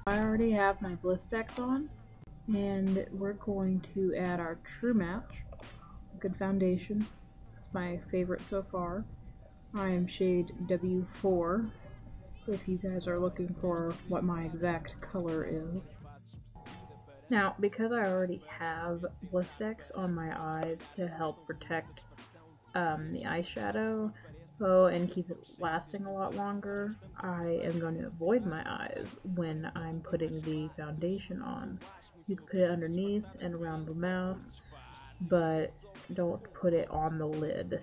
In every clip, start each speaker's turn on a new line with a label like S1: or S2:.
S1: I already have my Blistex on, and we're going to add our True Match, good foundation. It's my favorite so far. I am shade W4, if you guys are looking for what my exact color is. Now, because I already have Blistex on my eyes to help protect the eyeshadow, and keep it lasting a lot longer, I am going to avoid my eyes when I'm putting the foundation on. You can put it underneath and around the mouth, but don't put it on the lid.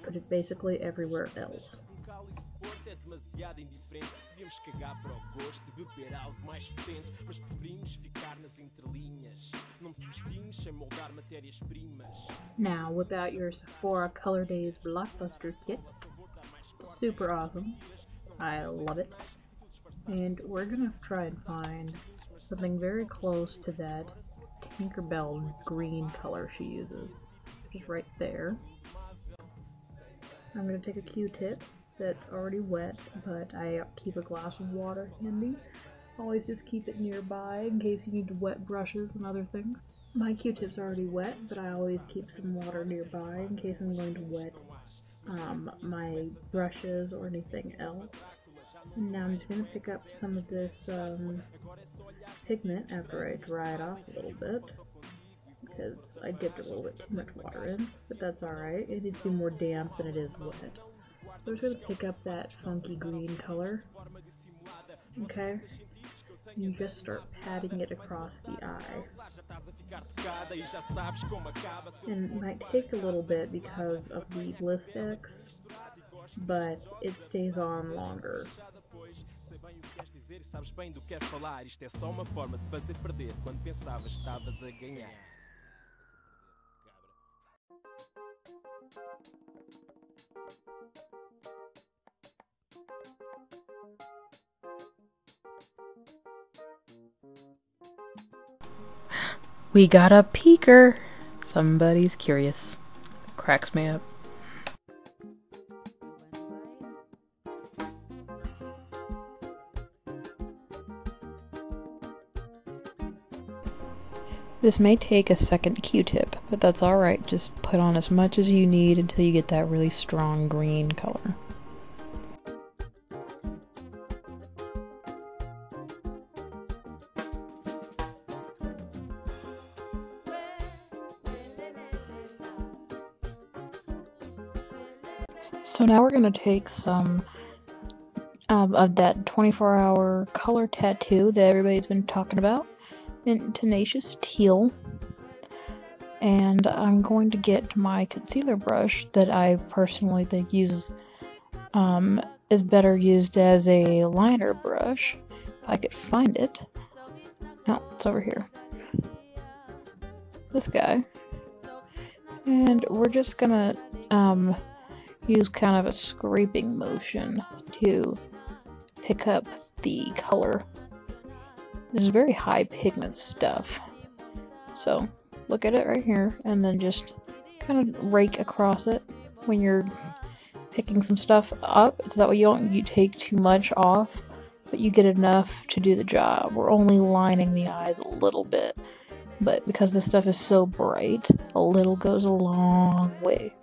S1: Put it basically everywhere else. Now whip out your Sephora Color Days Blockbuster kit. Super awesome. I love it. And we're gonna try and find something very close to that Tinkerbell green color she uses, which is right there. I'm going to take a Q-tip that's already wet, but I keep a glass of water handy. Always just keep it nearby in case you need to wet brushes and other things. My Q-tip's already wet, but I always keep some water nearby in case I'm going to wet my brushes or anything else. And now I'm just going to pick up some of this pigment after I dry it off a little bit, because I dipped a little bit too much water in, but that's alright. It needs to be more damp than it is wet. So I'm just going to pick up that funky green color. Okay? You just start patting it across the eye. And it might take a little bit because of the Blistex, but it stays on longer.
S2: We got a peeker. Somebody's curious. Cracks me up. This may take a second Q-tip, but that's alright. Just put on as much as you need until you get that really strong green color. So now we're going to take some of that 24-hour color tattoo that everybody's been talking about in Tenacious Teal, and I'm going to get my concealer brush that I personally think is better used as a liner brush, if I could find it. No, it's over here. This guy. And we're just gonna use kind of a scraping motion to pick up the color. This is very high pigment stuff. So look at it right here and then just kind of rake across it when you're picking some stuff up, so that way you take too much off, but you get enough to do the job. We're only lining the eyes a little bit, but because this stuff is so bright, a little goes a long way.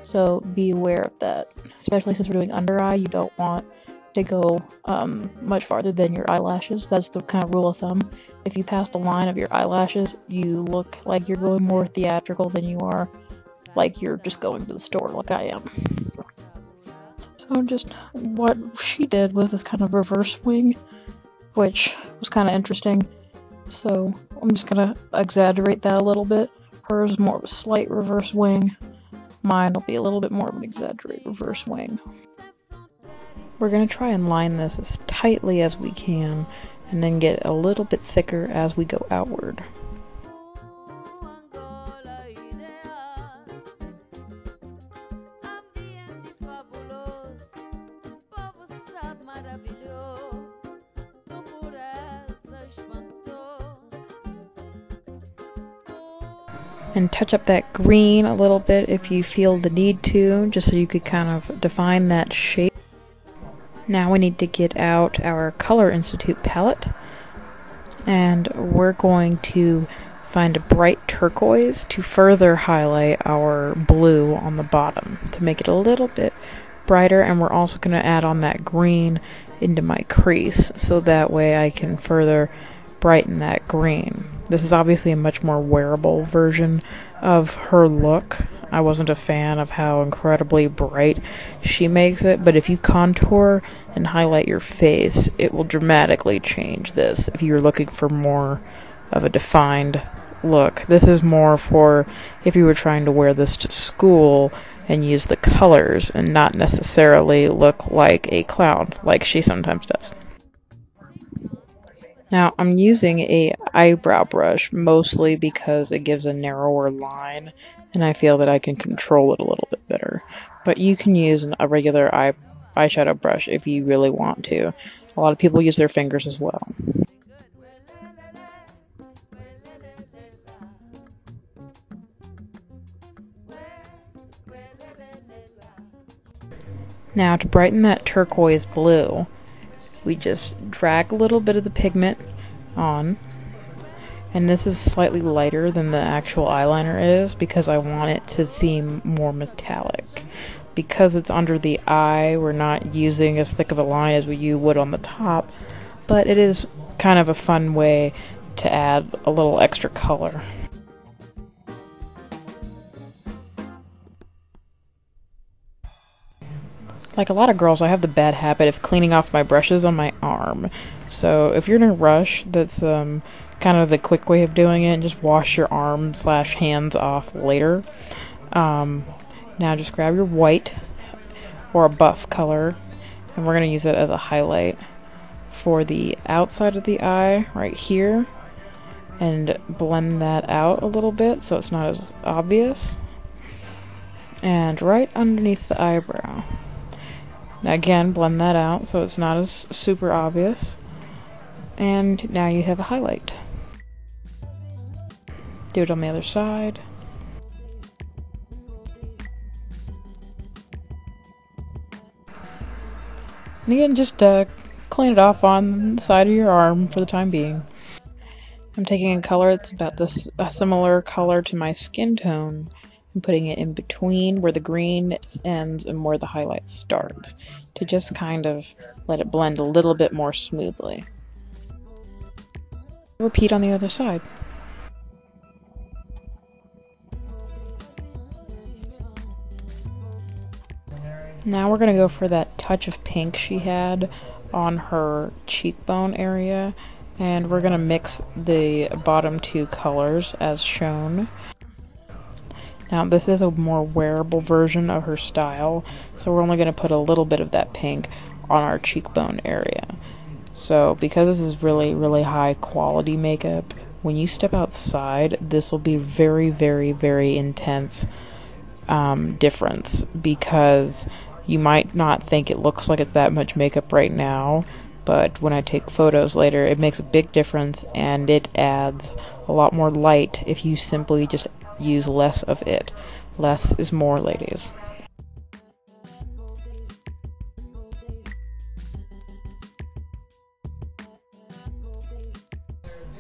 S2: So be aware of that, especially since we're doing under eye. You don't want to go much farther than your eyelashes. That's the kind of rule of thumb. If you pass the line of your eyelashes, you look like you're going more theatrical than you are like you're just going to the store like I am. So just what she did with this kind of reverse wing, which was kind of interesting. So I'm just gonna exaggerate that a little bit. Hers is more of a slight reverse wing. Mine will be a little bit more of an exaggerated reverse wing. We're going to try and line this as tightly as we can, and then get a little bit thicker as we go outward. And touch up that green a little bit if you feel the need to, just so you could kind of define that shape. Now we need to get out our Color Institute palette, and we're going to find a bright turquoise to further highlight our blue on the bottom to make it a little bit brighter, and we're also going to add on that green into my crease so that way I can further brighten that green. This is obviously a much more wearable version of her look. I wasn't a fan of how incredibly bright she makes it, but if you contour and highlight your face, it will dramatically change this if you're looking for more of a defined look. This is more for if you were trying to wear this to school and use the colors and not necessarily look like a clown like she sometimes does. Now I'm using a eyebrow brush mostly because it gives a narrower line and I feel that I can control it a little bit better. But you can use a regular eyeshadow brush if you really want to. A lot of people use their fingers as well. Now to brighten that turquoise blue, we just drag a little bit of the pigment on, and this is slightly lighter than the actual eyeliner is because I want it to seem more metallic. Because it's under the eye, we're not using as thick of a line as you would on the top, but it is kind of a fun way to add a little extra color. Like a lot of girls, I have the bad habit of cleaning off my brushes on my arm. So if you're in a rush, that's kind of the quick way of doing it. Just wash your arm/hands off later. Now just grab your white or a buff color, and we're going to use it as a highlight for the outside of the eye right here, and blend that out a little bit so it's not as obvious. And right underneath the eyebrow. Now again, blend that out so it's not as super obvious. And now you have a highlight. Do it on the other side. And again, just clean it off on the side of your arm for the time being. I'm taking a color that's about a similar color to my skin tone and putting it in between where the green ends and where the highlight starts to just kind of let it blend a little bit more smoothly. Repeat on the other side. Now we're going to go for that touch of pink she had on her cheekbone area, and we're going to mix the bottom two colors as shown. Now this is a more wearable version of her style, so we're only going to put a little bit of that pink on our cheekbone area. So because this is really, really high quality makeup, when you step outside, this will be very, very, very intense difference, because you might not think it looks like it's that much makeup right now, but when I take photos later, it makes a big difference, and it adds a lot more light if you simply just use less of it. Less is more, ladies.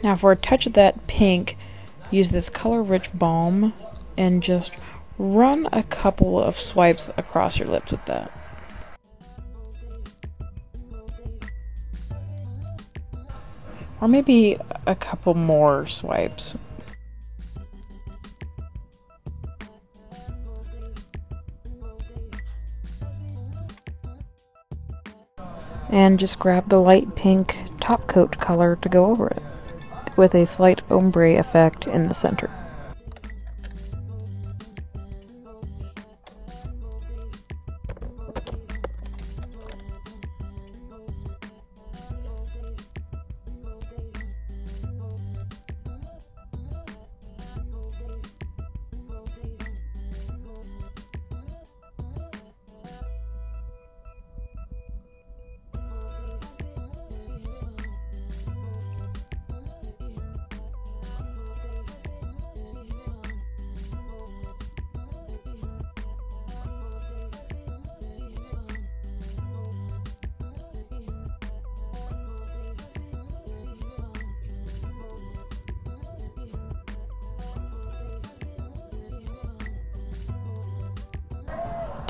S2: Now for a touch of that pink, use this Color Rich Balm and just run a couple of swipes across your lips with that. Or maybe a couple more swipes. And just grab the light pink top coat color to go over it, with a slight ombre effect in the center.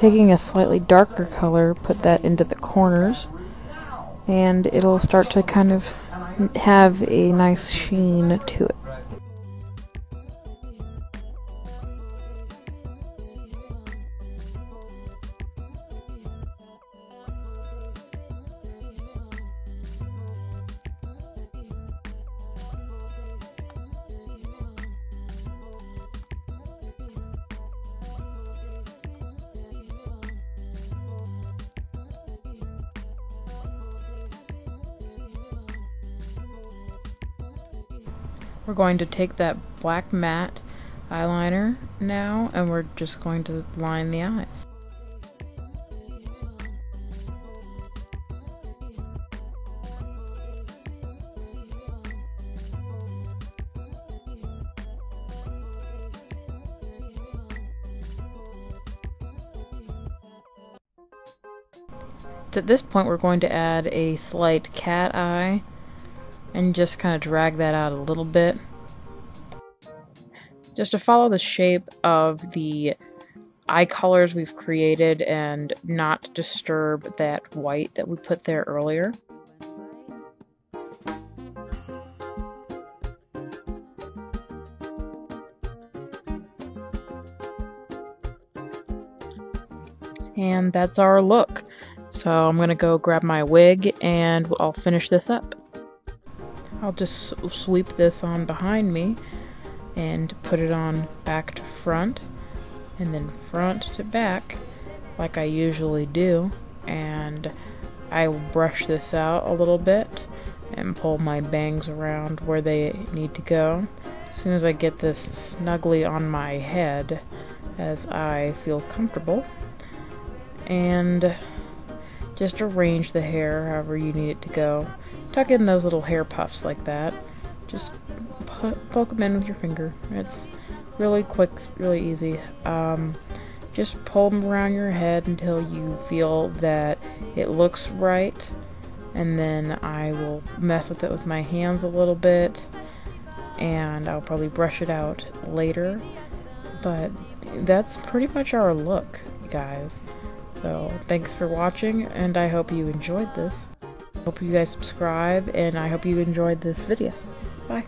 S2: taking a slightly darker color, put that into the corners, and it'll start to kind of have a nice sheen to it. We're going to take that black matte eyeliner now, and we're just going to line the eyes. At this point, we're going to add a slight cat eye and just kind of drag that out a little bit, just to follow the shape of the eye colors we've created and not disturb that white that we put there earlier. And that's our look. So I'm gonna go grab my wig and I'll finish this up. I'll just sweep this on behind me and put it on back to front and then front to back like I usually do, and I will brush this out a little bit and pull my bangs around where they need to go. As soon as I get this snugly on my head as I feel comfortable, and just arrange the hair however you need it to go. Tuck in those little hair puffs like that. Just poke them in with your finger. It's really quick, really easy. Just pull them around your head until you feel that it looks right, and then I will mess with it with my hands a little bit, and I'll probably brush it out later. But that's pretty much our look, you guys. So thanks for watching, and I hope you enjoyed this. Hope you guys subscribe, and I hope you enjoyed this video. Bye.